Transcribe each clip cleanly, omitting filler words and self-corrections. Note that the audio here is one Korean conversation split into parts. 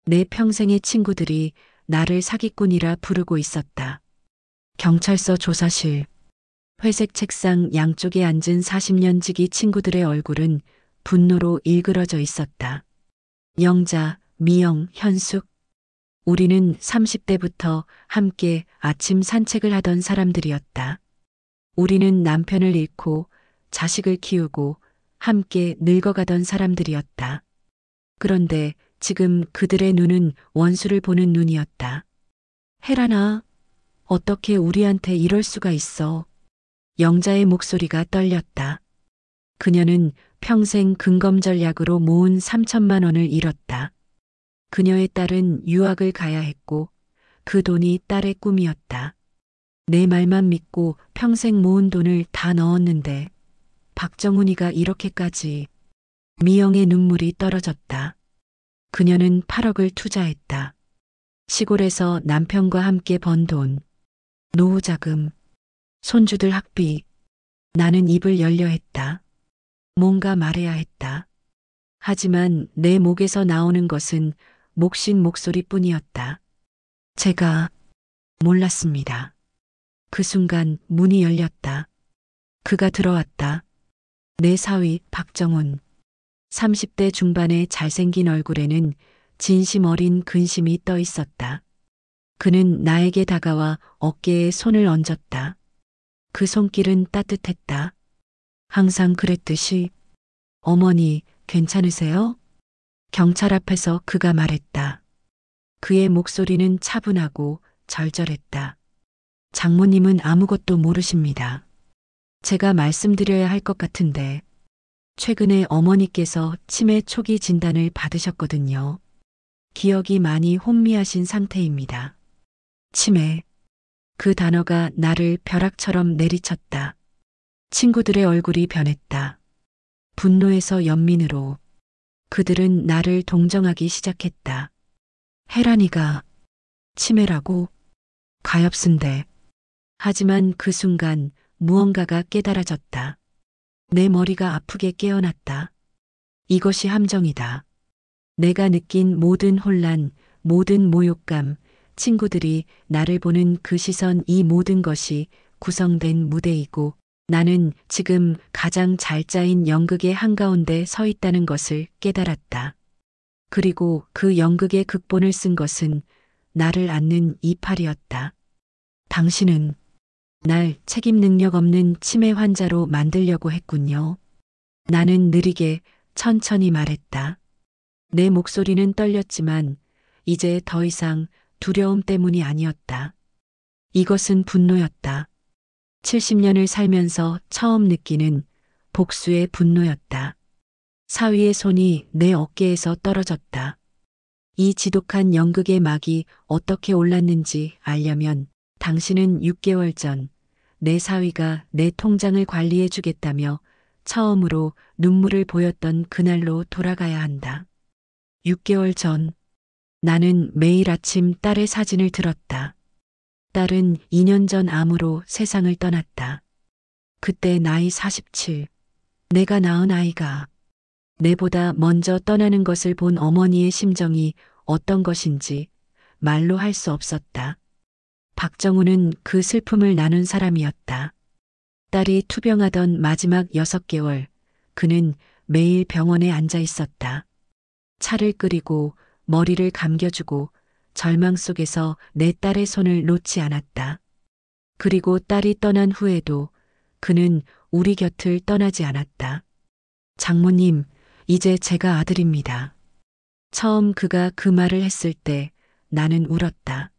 내 평생의 친구들이 나를 사기꾼이라 부르고 있었다. 경찰서 조사실. 회색 책상 양쪽에 앉은 40년 지기 친구들의 얼굴은 분노로 일그러져 있었다. 영자, 미영, 현숙. 우리는 30대부터 함께 아침 산책을 하던 사람들이었다. 우리는 남편을 잃고 자식을 키우고 함께 늙어가던 사람들이었다. 그런데 지금 그들의 눈은 원수를 보는 눈이었다. 혜란아, 어떻게 우리한테 이럴 수가 있어? 영자의 목소리가 떨렸다. 그녀는 평생 근검 전략으로 모은 3천만 원을 잃었다. 그녀의 딸은 유학을 가야 했고 그 돈이 딸의 꿈이었다. 내 말만 믿고 평생 모은 돈을 다 넣었는데 박정훈이가 이렇게까지. 미영의 눈물이 떨어졌다. 그녀는 8억을 투자했다. 시골에서 남편과 함께 번 돈, 노후자금, 손주들 학비. 나는 입을 열려 했다. 뭔가 말해야 했다. 하지만 내 목에서 나오는 것은 목신 목소리뿐이었다. 제가 몰랐습니다. 그 순간 문이 열렸다. 그가 들어왔다. 내 사위 박정훈. 30대 중반의 잘생긴 얼굴에는 진심 어린 근심이 떠 있었다. 그는 나에게 다가와 어깨에 손을 얹었다. 그 손길은 따뜻했다. 항상 그랬듯이. 어머니, 괜찮으세요? 경찰 앞에서 그가 말했다. 그의 목소리는 차분하고 절절했다. 장모님은 아무것도 모르십니다. 제가 말씀드려야 할 것 같은데, 최근에 어머니께서 치매 초기 진단을 받으셨거든요. 기억이 많이 혼미하신 상태입니다. 치매. 그 단어가 나를 벼락처럼 내리쳤다. 친구들의 얼굴이 변했다. 분노에서 연민으로. 그들은 나를 동정하기 시작했다. 혜란이가 치매라고? 가엾은데. 하지만 그 순간 무언가가 깨달아졌다. 내 머리가 아프게 깨어났다. 이것이 함정이다. 내가 느낀 모든 혼란, 모든 모욕감, 친구들이 나를 보는 그 시선, 이 모든 것이 구성된 무대이고 나는 지금 가장 잘 짜인 연극의 한가운데 서 있다는 것을 깨달았다. 그리고 그 연극의 극본을 쓴 것은 나를 안는 이팔이었다. 당신은 날 책임 능력 없는 치매 환자로 만들려고 했군요. 나는 느리게 천천히 말했다. 내 목소리는 떨렸지만 이제 더 이상 두려움 때문이 아니었다. 이것은 분노였다. 70년을 살면서 처음 느끼는 복수의 분노였다. 사위의 손이 내 어깨에서 떨어졌다. 이 지독한 연극의 막이 어떻게 올랐는지 알려면 당신은 6개월 전 내 사위가 내 통장을 관리해 주겠다며 처음으로 눈물을 보였던 그날로 돌아가야 한다. 6개월 전 나는 매일 아침 딸의 사진을 들었다. 딸은 2년 전 암으로 세상을 떠났다. 그때 나이 47. 내가 낳은 아이가 내보다 먼저 떠나는 것을 본 어머니의 심정이 어떤 것인지 말로 할 수 없었다. 박정훈은 그 슬픔을 나눈 사람이었다. 딸이 투병하던 마지막 6개월, 그는 매일 병원에 앉아 있었다. 차를 끓이고 머리를 감겨주고 절망 속에서 내 딸의 손을 놓지 않았다. 그리고 딸이 떠난 후에도 그는 우리 곁을 떠나지 않았다. 장모님, 이제 제가 아들입니다. 처음 그가 그 말을 했을 때 나는 울었다.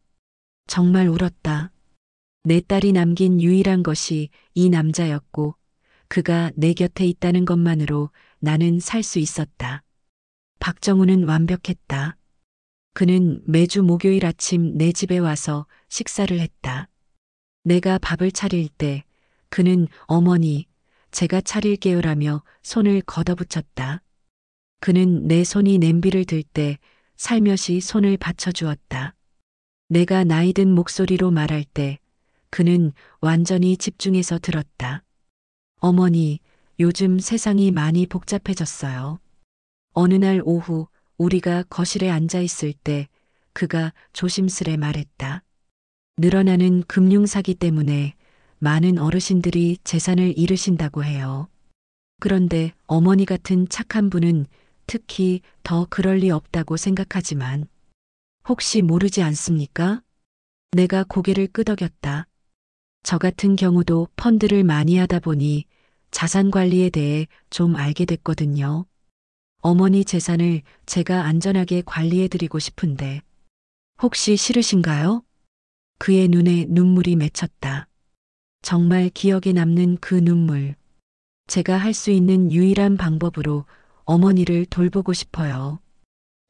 정말 울었다. 내 딸이 남긴 유일한 것이 이 남자였고 그가 내 곁에 있다는 것만으로 나는 살 수 있었다. 박정훈은 완벽했다. 그는 매주 목요일 아침 내 집에 와서 식사를 했다. 내가 밥을 차릴 때 그는 어머니, 제가 차릴게요라며 손을 걷어붙였다. 그는 내 손이 냄비를 들 때 살며시 손을 받쳐주었다. 내가 나이 든 목소리로 말할 때 그는 완전히 집중해서 들었다. 어머니, 요즘 세상이 많이 복잡해졌어요. 어느 날 오후 우리가 거실에 앉아 있을 때 그가 조심스레 말했다. 늘어나는 금융사기 때문에 많은 어르신들이 재산을 잃으신다고 해요. 그런데 어머니 같은 착한 분은 특히 더 그럴 리 없다고 생각하지만 혹시 모르지 않습니까? 내가 고개를 끄덕였다. 저 같은 경우도 펀드를 많이 하다 보니 자산 관리에 대해 좀 알게 됐거든요. 어머니 재산을 제가 안전하게 관리해드리고 싶은데 혹시 싫으신가요? 그의 눈에 눈물이 맺혔다. 정말 기억에 남는 그 눈물. 제가 할 수 있는 유일한 방법으로 어머니를 돌보고 싶어요.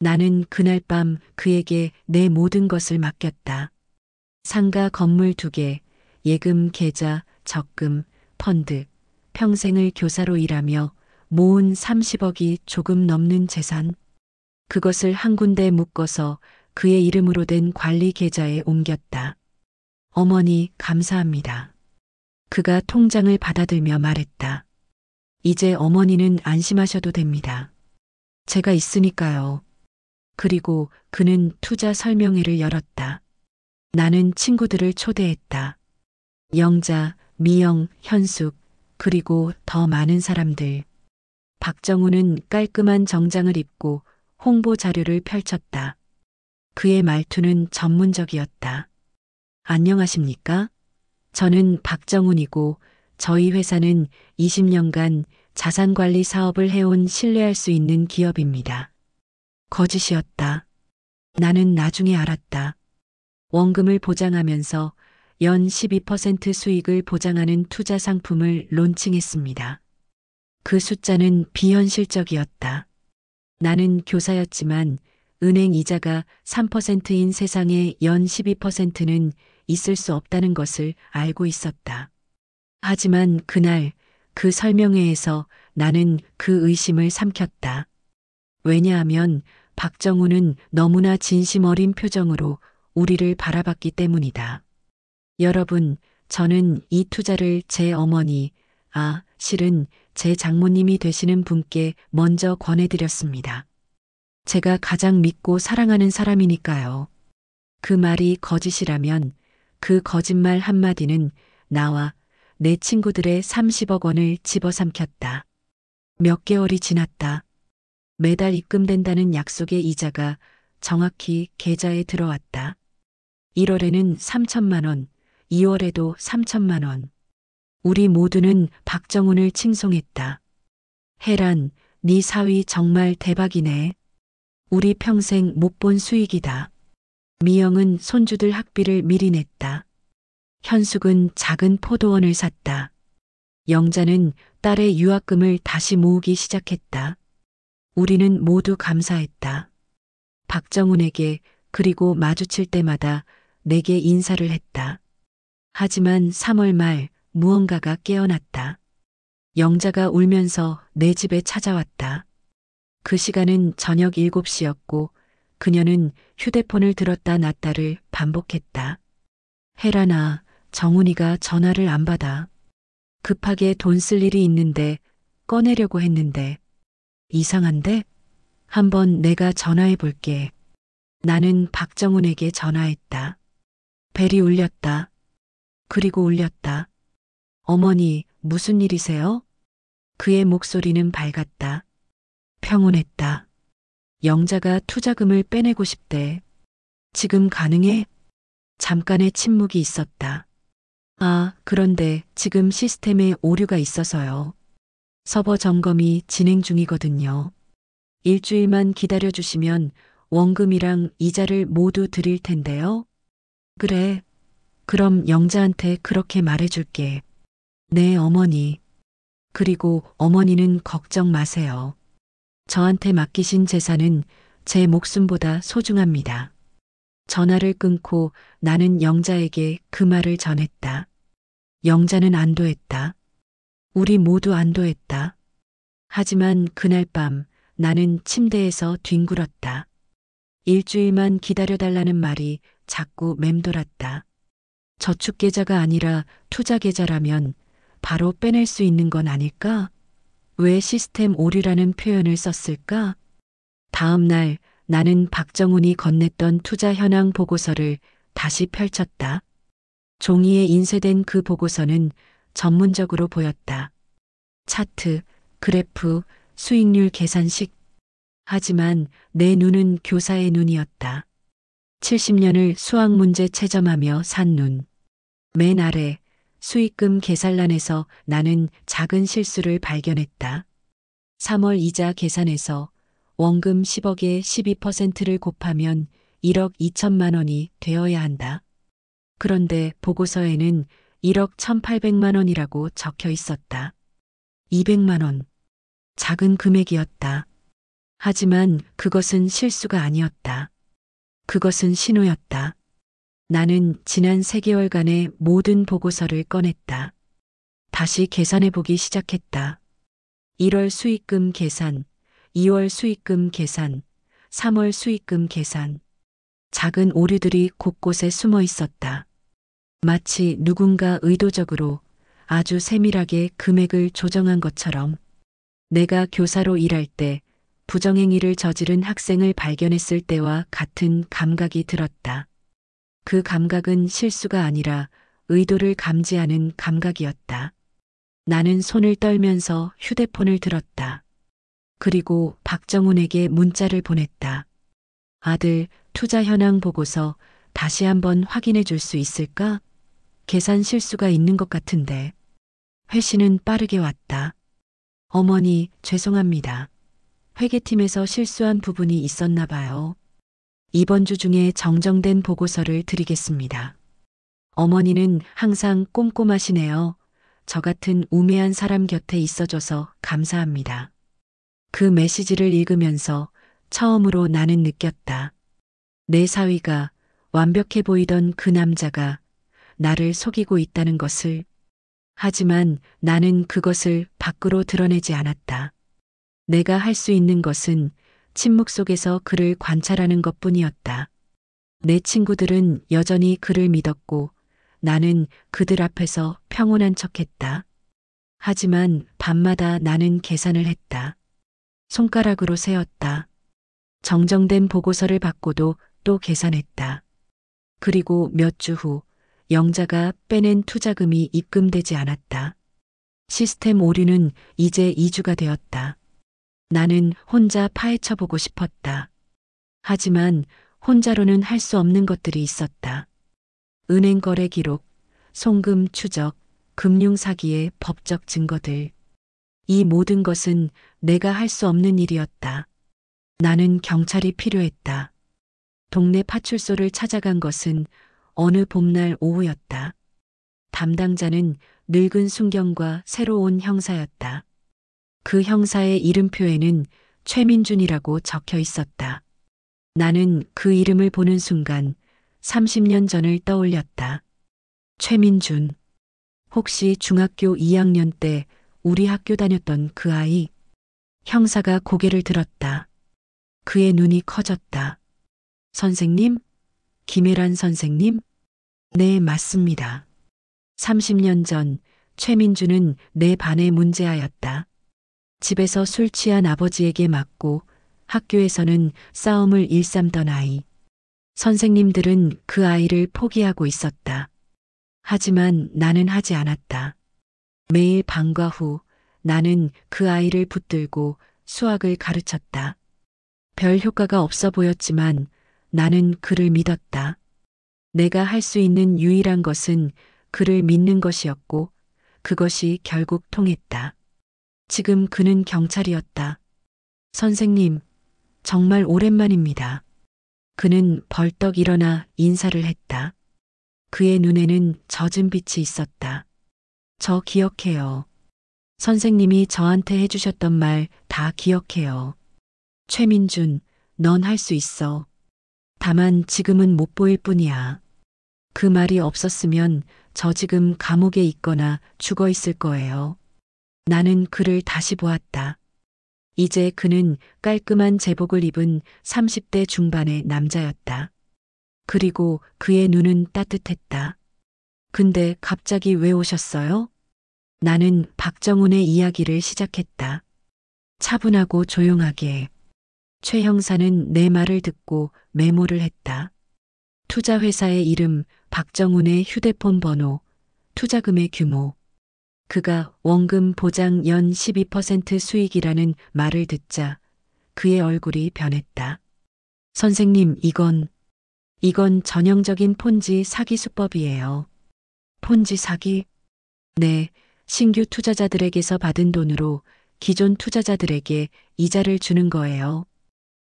나는 그날 밤 그에게 내 모든 것을 맡겼다. 상가 건물 2개, 예금 계좌, 적금, 펀드, 평생을 교사로 일하며 모은 30억이 조금 넘는 재산. 그것을 한 군데 묶어서 그의 이름으로 된 관리 계좌에 옮겼다. 어머니, 감사합니다. 그가 통장을 받아들며 말했다. 이제 어머니는 안심하셔도 됩니다. 제가 있으니까요. 그리고 그는 투자 설명회를 열었다. 나는 친구들을 초대했다. 영자, 미영, 현숙, 그리고 더 많은 사람들. 박정우는 깔끔한 정장을 입고 홍보 자료를 펼쳤다. 그의 말투는 전문적이었다. 안녕하십니까? 저는 박정훈이고 저희 회사는 20년간 자산관리 사업을 해온 신뢰할 수 있는 기업입니다. 거짓이었다. 나는 나중에 알았다. 원금을 보장하면서 연 12% 수익을 보장하는 투자 상품을 론칭했습니다. 그 숫자는 비현실적이었다. 나는 교사였지만 은행 이자가 3%인 세상에 연 12%는 있을 수 없다는 것을 알고 있었다. 하지만 그날 그 설명회에서 나는 그 의심을 삼켰다. 왜냐하면 박정우는 너무나 진심 어린 표정으로 우리를 바라봤기 때문이다. 여러분, 저는 이 투자를 제 어머니, 실은 제 장모님이 되시는 분께 먼저 권해드렸습니다. 제가 가장 믿고 사랑하는 사람이니까요. 그 말이 거짓이라면 그 거짓말 한마디는 나와 내 친구들의 30억 원을 집어삼켰다. 몇 개월이 지났다. 매달 입금된다는 약속의 이자가 정확히 계좌에 들어왔다. 1월에는 3천만 원, 2월에도 3천만 원. 우리 모두는 박정훈을 칭송했다. 혜란, 네 사위 정말 대박이네. 우리 평생 못 본 수익이다. 미영은 손주들 학비를 미리 냈다. 현숙은 작은 포도원을 샀다. 영자는 딸의 유학금을 다시 모으기 시작했다. 우리는 모두 감사했다. 박정훈에게 그리고 마주칠 때마다 내게 인사를 했다. 하지만 3월 말 무언가가 깨어났다. 영자가 울면서 내 집에 찾아왔다. 그 시간은 저녁 7시였고 그녀는 휴대폰을 들었다 놨다를 반복했다. 혜란아, 정훈이가 전화를 안 받아. 급하게 돈 쓸 일이 있는데 꺼내려고 했는데. 이상한데? 한번 내가 전화해 볼게. 나는 박정훈에게 전화했다. 벨이 울렸다. 그리고 울렸다. 어머니, 무슨 일이세요? 그의 목소리는 밝았다. 평온했다. 영자가 투자금을 빼내고 싶대. 지금 가능해? 잠깐의 침묵이 있었다. 그런데 지금 시스템에 오류가 있어서요. 서버 점검이 진행 중이거든요. 일주일만 기다려주시면 원금이랑 이자를 모두 드릴 텐데요. 그래. 그럼 영자한테 그렇게 말해줄게. 네, 어머니. 그리고 어머니는 걱정 마세요. 저한테 맡기신 재산은 제 목숨보다 소중합니다. 전화를 끊고 나는 영자에게 그 말을 전했다. 영자는 안도했다. 우리 모두 안도했다. 하지만 그날 밤 나는 침대에서 뒹굴었다. 일주일만 기다려달라는 말이 자꾸 맴돌았다. 저축계좌가 아니라 투자계좌라면 바로 빼낼 수 있는 건 아닐까? 왜 시스템 오류라는 표현을 썼을까? 다음 날 나는 박정훈이 건넸던 투자 현황 보고서를 다시 펼쳤다. 종이에 인쇄된 그 보고서는 전문적으로 보였다. 차트, 그래프, 수익률 계산식. 하지만 내 눈은 교사의 눈이었다. 70년을 수학 문제 채점하며 산 눈. 맨 아래 수익금 계산란에서 나는 작은 실수를 발견했다. 3월 이자 계산에서 원금 10억에 12%를 곱하면 1억 2천만 원이 되어야 한다. 그런데 보고서에는 1억 1,800만 원이라고 적혀 있었다. 200만 원. 작은 금액이었다. 하지만 그것은 실수가 아니었다. 그것은 신호였다. 나는 지난 3개월간의 모든 보고서를 꺼냈다. 다시 계산해 보기 시작했다. 1월 수익금 계산, 2월 수익금 계산, 3월 수익금 계산. 작은 오류들이 곳곳에 숨어 있었다. 마치 누군가 의도적으로 아주 세밀하게 금액을 조정한 것처럼. 내가 교사로 일할 때 부정행위를 저지른 학생을 발견했을 때와 같은 감각이 들었다. 그 감각은 실수가 아니라 의도를 감지하는 감각이었다. 나는 손을 떨면서 휴대폰을 들었다. 그리고 박정훈에게 문자를 보냈다. 아들, 투자 현황 보고서 다시 한번 확인해 줄 수 있을까? 계산 실수가 있는 것 같은데. 회신은 빠르게 왔다. 어머니, 죄송합니다. 회계팀에서 실수한 부분이 있었나 봐요. 이번 주 중에 정정된 보고서를 드리겠습니다. 어머니는 항상 꼼꼼하시네요. 저 같은 우매한 사람 곁에 있어줘서 감사합니다. 그 메시지를 읽으면서 처음으로 나는 느꼈다. 내 사위가 완벽해 보이던 그 남자가 나를 속이고 있다는 것을. 하지만 나는 그것을 밖으로 드러내지 않았다. 내가 할 수 있는 것은 침묵 속에서 그를 관찰하는 것뿐이었다. 내 친구들은 여전히 그를 믿었고 나는 그들 앞에서 평온한 척했다. 하지만 밤마다 나는 계산을 했다. 손가락으로 세었다. 정정된 보고서를 받고도 또 계산했다. 그리고 몇 주 후 영자가 빼낸 투자금이 입금되지 않았다. 시스템 오류는 이제 2주가 되었다. 나는 혼자 파헤쳐보고 싶었다. 하지만 혼자로는 할 수 없는 것들이 있었다. 은행 거래 기록, 송금 추적, 금융 사기의 법적 증거들. 이 모든 것은 내가 할 수 없는 일이었다. 나는 경찰이 필요했다. 동네 파출소를 찾아간 것은 어느 봄날 오후였다. 담당자는 늙은 순경과 새로 온 형사였다. 그 형사의 이름표에는 최민준이라고 적혀 있었다. 나는 그 이름을 보는 순간 30년 전을 떠올렸다. 최민준. 혹시 중학교 2학년 때 우리 학교 다녔던 그 아이? 형사가 고개를 들었다. 그의 눈이 커졌다. 선생님? 김혜란 선생님? 네, 맞습니다. 30년 전 최민준은 내 반의 문제아였다. 집에서 술 취한 아버지에게 맞고 학교에서는 싸움을 일삼던 아이. 선생님들은 그 아이를 포기하고 있었다. 하지만 나는 하지 않았다. 매일 방과 후 나는 그 아이를 붙들고 수학을 가르쳤다. 별 효과가 없어 보였지만 나는 그를 믿었다. 내가 할 수 있는 유일한 것은 그를 믿는 것이었고 그것이 결국 통했다. 지금 그는 경찰이었다. 선생님, 정말 오랜만입니다. 그는 벌떡 일어나 인사를 했다. 그의 눈에는 젖은 빛이 있었다. 저 기억해요. 선생님이 저한테 해주셨던 말 다 기억해요. 최민준, 넌 할 수 있어. 다만 지금은 못 보일 뿐이야. 그 말이 없었으면 저 지금 감옥에 있거나 죽어 있을 거예요. 나는 그를 다시 보았다. 이제 그는 깔끔한 제복을 입은 30대 중반의 남자였다. 그리고 그의 눈은 따뜻했다. 근데 갑자기 왜 오셨어요? 나는 박정훈의 이야기를 시작했다. 차분하고 조용하게. 최 형사는 내 말을 듣고 메모를 했다. 투자회사의 이름, 박정훈의 휴대폰 번호, 투자금의 규모. 그가 원금 보장 연 12% 수익이라는 말을 듣자 그의 얼굴이 변했다. 선생님, 이건 전형적인 폰지 사기 수법이에요. 폰지 사기? 네, 신규 투자자들에게서 받은 돈으로 기존 투자자들에게 이자를 주는 거예요.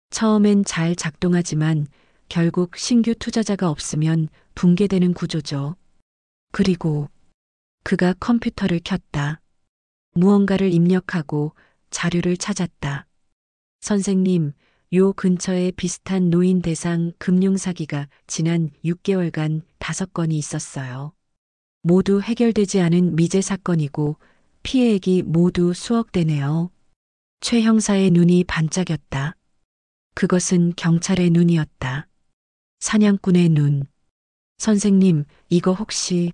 처음엔 잘 작동하지만 결국 신규 투자자가 없으면 붕괴되는 구조죠. 그리고 그가 컴퓨터를 켰다. 무언가를 입력하고 자료를 찾았다. 선생님, 요 근처에 비슷한 노인 대상 금융사기가 지난 6개월간 5건이 있었어요. 모두 해결되지 않은 미제 사건이고 피해액이 모두 수억 대네요. 최 형사의 눈이 반짝였다. 그것은 경찰의 눈이었다. 사냥꾼의 눈. 선생님, 이거 혹시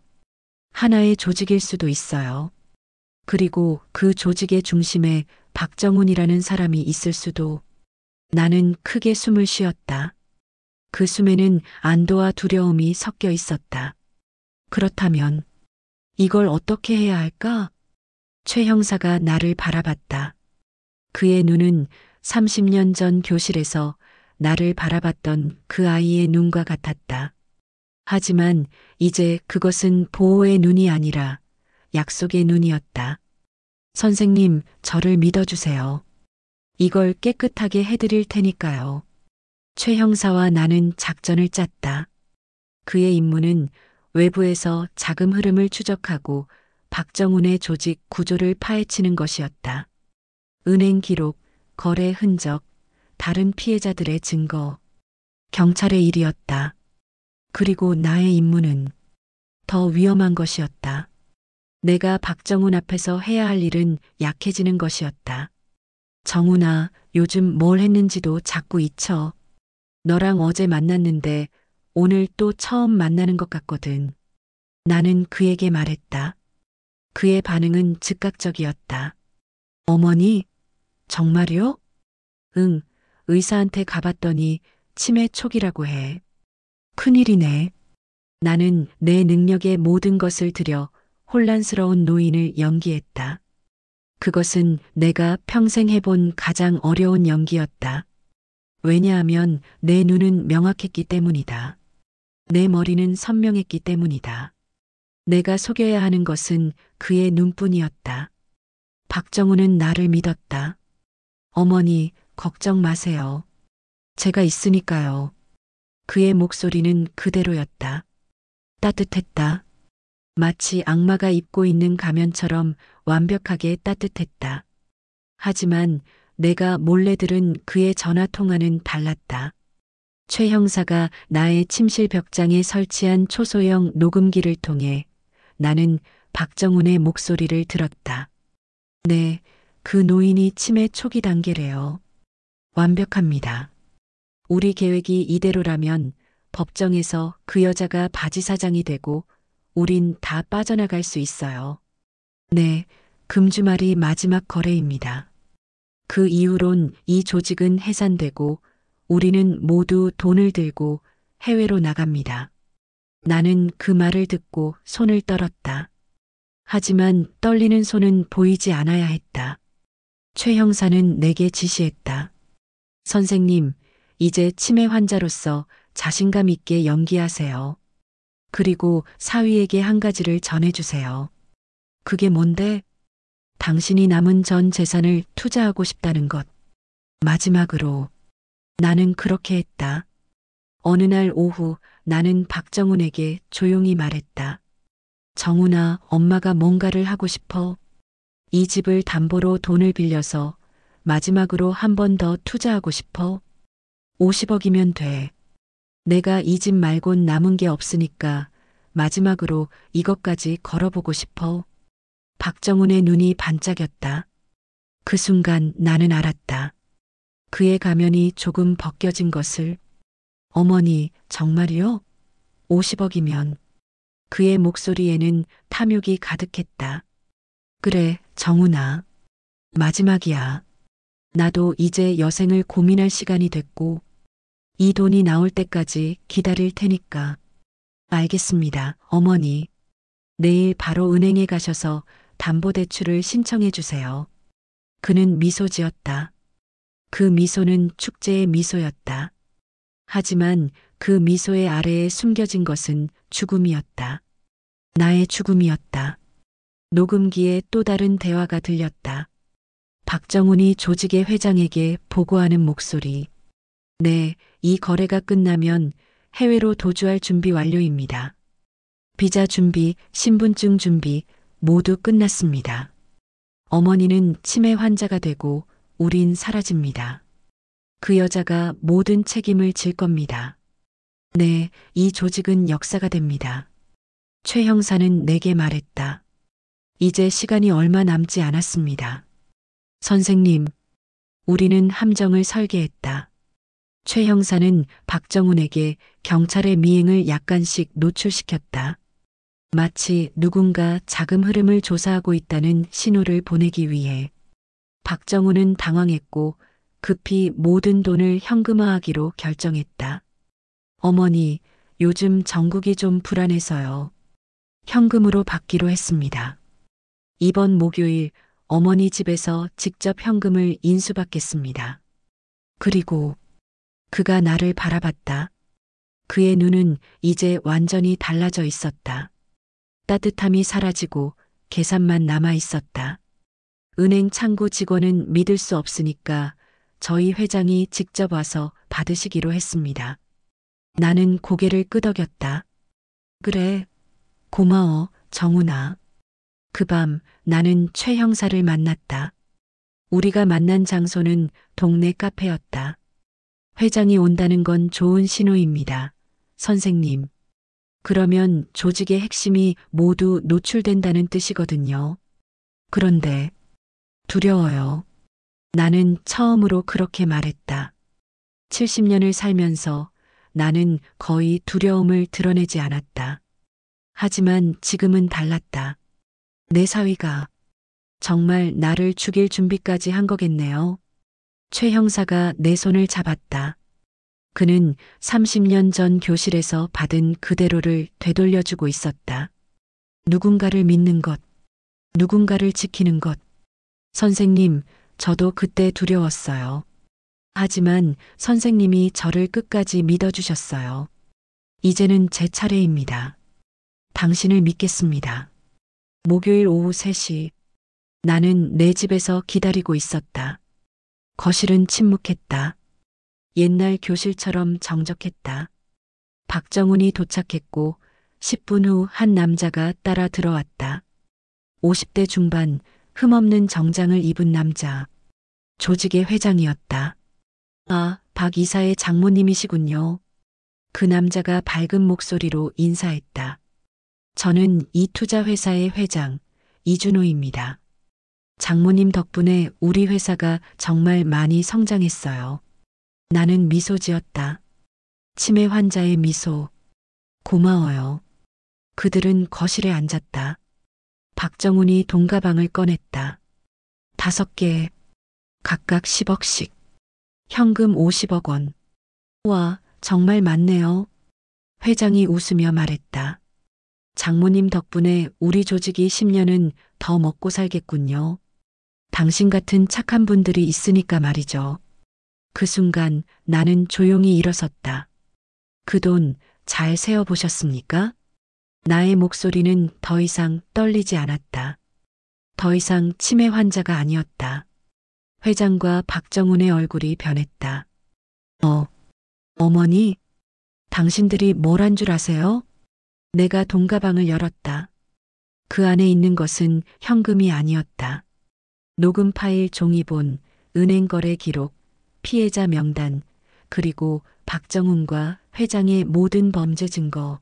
하나의 조직일 수도 있어요. 그리고 그 조직의 중심에 박정훈이라는 사람이 있을 수도. 나는 크게 숨을 쉬었다. 그 숨에는 안도와 두려움이 섞여 있었다. 그렇다면 이걸 어떻게 해야 할까? 최 형사가 나를 바라봤다. 그의 눈은 30년 전 교실에서 나를 바라봤던 그 아이의 눈과 같았다. 하지만 이제 그것은 보호의 눈이 아니라 약속의 눈이었다. 선생님, 저를 믿어주세요. 이걸 깨끗하게 해드릴 테니까요. 최 형사와 나는 작전을 짰다. 그의 임무는 외부에서 자금 흐름을 추적하고 박정훈의 조직 구조를 파헤치는 것이었다. 은행 기록, 거래 흔적, 다른 피해자들의 증거. 경찰의 일이었다. 그리고 나의 임무는 더 위험한 것이었다. 내가 박정훈 앞에서 해야 할 일은 약해지는 것이었다. 정훈아, 요즘 뭘 했는지도 자꾸 잊혀. 너랑 어제 만났는데 오늘 또 처음 만나는 것 같거든. 나는 그에게 말했다. 그의 반응은 즉각적이었다. 어머니, 정말요? 응, 의사한테 가봤더니 치매 초기라고 해. 큰일이네. 나는 내 능력의 모든 것을 들여 혼란스러운 노인을 연기했다. 그것은 내가 평생 해본 가장 어려운 연기였다. 왜냐하면 내 눈은 명확했기 때문이다. 내 머리는 선명했기 때문이다. 내가 속여야 하는 것은 그의 눈뿐이었다. 박정훈은 나를 믿었다. 어머니, 걱정 마세요. 제가 있으니까요. 그의 목소리는 그대로였다. 따뜻했다. 마치 악마가 입고 있는 가면처럼 완벽하게 따뜻했다. 하지만 내가 몰래 들은 그의 전화 통화는 달랐다. 최 형사가 나의 침실 벽장에 설치한 초소형 녹음기를 통해 나는 박정훈의 목소리를 들었다. 네, 그 노인이 치매 초기 단계래요. 완벽합니다. 우리 계획이 이대로라면 법정에서 그 여자가 바지 사장이 되고 우린 다 빠져나갈 수 있어요. 네, 금주말이 마지막 거래입니다. 그 이후론 이 조직은 해산되고 우리는 모두 돈을 들고 해외로 나갑니다. 나는 그 말을 듣고 손을 떨었다. 하지만 떨리는 손은 보이지 않아야 했다. 최 형사는 내게 지시했다. 선생님, 이제 치매 환자로서 자신감 있게 연기하세요. 그리고 사위에게 한 가지를 전해주세요. 그게 뭔데? 당신이 남은 전 재산을 투자하고 싶다는 것. 마지막으로 나는 그렇게 했다. 어느 날 오후 나는 박정훈에게 조용히 말했다. 정훈아, 엄마가 뭔가를 하고 싶어. 이 집을 담보로 돈을 빌려서 마지막으로 한 번 더 투자하고 싶어. 50억이면 돼. 내가 이 집 말곤 남은 게 없으니까 마지막으로 이것까지 걸어보고 싶어. 박정훈의 눈이 반짝였다. 그 순간 나는 알았다. 그의 가면이 조금 벗겨진 것을. 어머니, 정말이요? 50억이면. 그의 목소리에는 탐욕이 가득했다. 그래, 정훈아. 마지막이야. 나도 이제 여생을 고민할 시간이 됐고, 이 돈이 나올 때까지 기다릴 테니까. 알겠습니다, 어머니. 내일 바로 은행에 가셔서 담보대출을 신청해 주세요. 그는 미소 지었다. 그 미소는 축제의 미소였다. 하지만 그 미소의 아래에 숨겨진 것은 죽음이었다. 나의 죽음이었다. 녹음기에 또 다른 대화가 들렸다. 박정훈이 조직의 회장에게 보고하는 목소리. 네, 이 거래가 끝나면 해외로 도주할 준비 완료입니다. 비자 준비, 신분증 준비 모두 끝났습니다. 어머니는 치매 환자가 되고 우린 사라집니다. 그 여자가 모든 책임을 질 겁니다. 네, 이 조직은 역사가 됩니다. 최 형사는 내게 말했다. 이제 시간이 얼마 남지 않았습니다. 선생님, 우리는 함정을 설계했다. 최 형사는 박정훈에게 경찰의 미행을 약간씩 노출시켰다. 마치 누군가 자금 흐름을 조사하고 있다는 신호를 보내기 위해. 박정훈은 당황했고 급히 모든 돈을 현금화하기로 결정했다. 어머니, 요즘 정국이 좀 불안해서요. 현금으로 받기로 했습니다. 이번 목요일 어머니 집에서 직접 현금을 인수받겠습니다. 그리고 그가 나를 바라봤다. 그의 눈은 이제 완전히 달라져 있었다. 따뜻함이 사라지고 계산만 남아 있었다. 은행 창구 직원은 믿을 수 없으니까 저희 회장이 직접 와서 받으시기로 했습니다. 나는 고개를 끄덕였다. 그래, 고마워, 정훈아. 그 밤 나는 최 형사를 만났다. 우리가 만난 장소는 동네 카페였다. 회장이 온다는 건 좋은 신호입니다, 선생님. 그러면 조직의 핵심이 모두 노출된다는 뜻이거든요. 그런데 두려워요. 나는 처음으로 그렇게 말했다. 70년을 살면서 나는 거의 두려움을 드러내지 않았다. 하지만 지금은 달랐다. 내 사위가 정말 나를 죽일 준비까지 한 거겠네요. 최 형사가 내 손을 잡았다. 그는 30년 전 교실에서 받은 그대로를 되돌려주고 있었다. 누군가를 믿는 것, 누군가를 지키는 것. 선생님, 저도 그때 두려웠어요. 하지만 선생님이 저를 끝까지 믿어주셨어요. 이제는 제 차례입니다. 당신을 믿겠습니다. 목요일 오후 3시, 나는 내 집에서 기다리고 있었다. 거실은 침묵했다. 옛날 교실처럼 정적했다. 박정훈이 도착했고 10분 후 한 남자가 따라 들어왔다. 50대 중반, 흠없는 정장을 입은 남자. 조직의 회장이었다. 아, 박 이사의 장모님이시군요. 그 남자가 밝은 목소리로 인사했다. 저는 이 투자회사의 회장, 이준호입니다. 장모님 덕분에 우리 회사가 정말 많이 성장했어요. 나는 미소 지었다. 치매 환자의 미소. 고마워요. 그들은 거실에 앉았다. 박정훈이 돈가방을 꺼냈다. 5개, 각각 10억씩. 현금 50억 원. 와, 정말 많네요. 회장이 웃으며 말했다. 장모님 덕분에 우리 조직이 10년은 더 먹고 살겠군요. 당신 같은 착한 분들이 있으니까 말이죠. 그 순간 나는 조용히 일어섰다. 그 돈 잘 세어보셨습니까? 나의 목소리는 더 이상 떨리지 않았다. 더 이상 치매 환자가 아니었다. 회장과 박정훈의 얼굴이 변했다. 어머니, 당신들이 뭘 한 줄 아세요? 내가 돈가방을 열었다. 그 안에 있는 것은 현금이 아니었다. 녹음 파일 종이본, 은행 거래 기록, 피해자 명단, 그리고 박정훈과 회장의 모든 범죄 증거.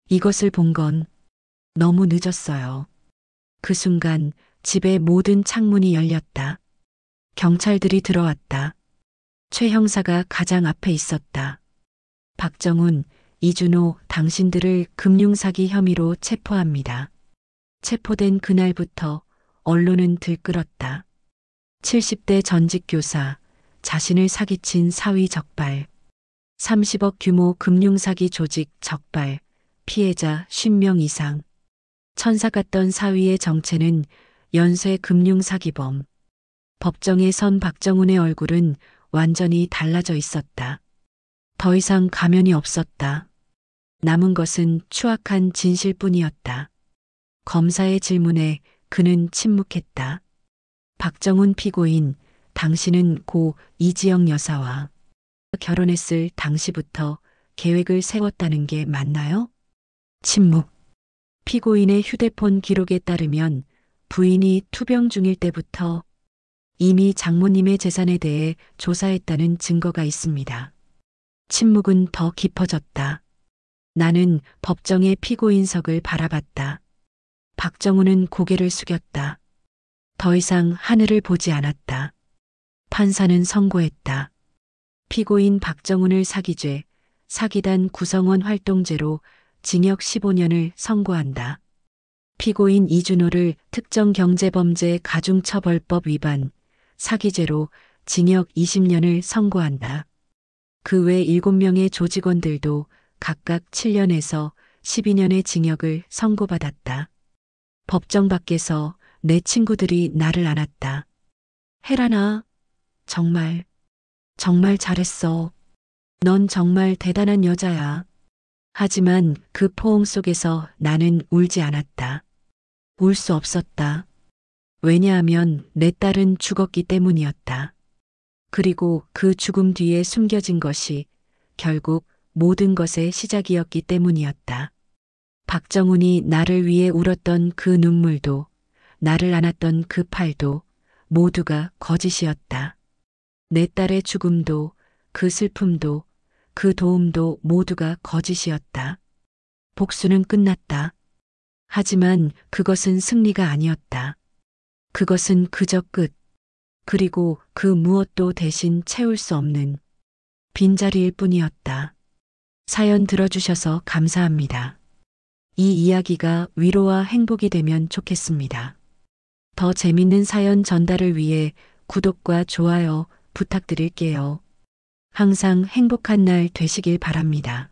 이것을 본 건 너무 늦었어요. 그 순간 집의 모든 창문이 열렸다. 경찰들이 들어왔다. 최 형사가 가장 앞에 있었다. 박정훈, 이준호, 당신들을 금융사기 혐의로 체포합니다. 체포된 그날부터 언론은 들끓었다. 70대 전직 교사, 자신을 사기친 사위 적발. 30억 규모 금융사기 조직 적발, 피해자 50명 이상. 천사 같던 사위의 정체는 연쇄 금융사기범. 법정에 선 박정훈의 얼굴은 완전히 달라져 있었다. 더 이상 가면이 없었다. 남은 것은 추악한 진실뿐이었다. 검사의 질문에 그는 침묵했다. 박정훈 피고인, 당신은 고 이지영 여사와 결혼했을 당시부터 계획을 세웠다는 게 맞나요? 침묵. 피고인의 휴대폰 기록에 따르면 부인이 투병 중일 때부터 이미 장모님의 재산에 대해 조사했다는 증거가 있습니다. 침묵은 더 깊어졌다. 나는 법정의 피고인석을 바라봤다. 박정훈은 고개를 숙였다. 더 이상 하늘을 보지 않았다. 판사는 선고했다. 피고인 박정훈을 사기죄, 사기단 구성원 활동죄로 징역 15년을 선고한다. 피고인 이준호를 특정경제범죄 가중처벌법 위반, 사기죄로 징역 20년을 선고한다. 그 외 7명의 조직원들도 각각 7년에서 12년의 징역을 선고받았다. 법정 밖에서 내 친구들이 나를 안았다. 혜란아, 정말 잘했어. 넌 정말 대단한 여자야. 하지만 그 포옹 속에서 나는 울지 않았다. 울 수 없었다. 왜냐하면 내 딸은 죽었기 때문이었다. 그리고 그 죽음 뒤에 숨겨진 것이 결국 모든 것의 시작이었기 때문이었다. 박정훈이 나를 위해 울었던 그 눈물도, 나를 안았던 그 팔도 모두가 거짓이었다. 내 딸의 죽음도, 그 슬픔도, 그 도움도 모두가 거짓이었다. 복수는 끝났다. 하지만 그것은 승리가 아니었다. 그것은 그저 끝. 그리고 그 무엇도 대신 채울 수 없는 빈자리일 뿐이었다. 사연 들어주셔서 감사합니다. 이 이야기가 위로와 행복이 되면 좋겠습니다. 더 재밌는 사연 전달을 위해 구독과 좋아요 부탁드릴게요. 항상 행복한 날 되시길 바랍니다.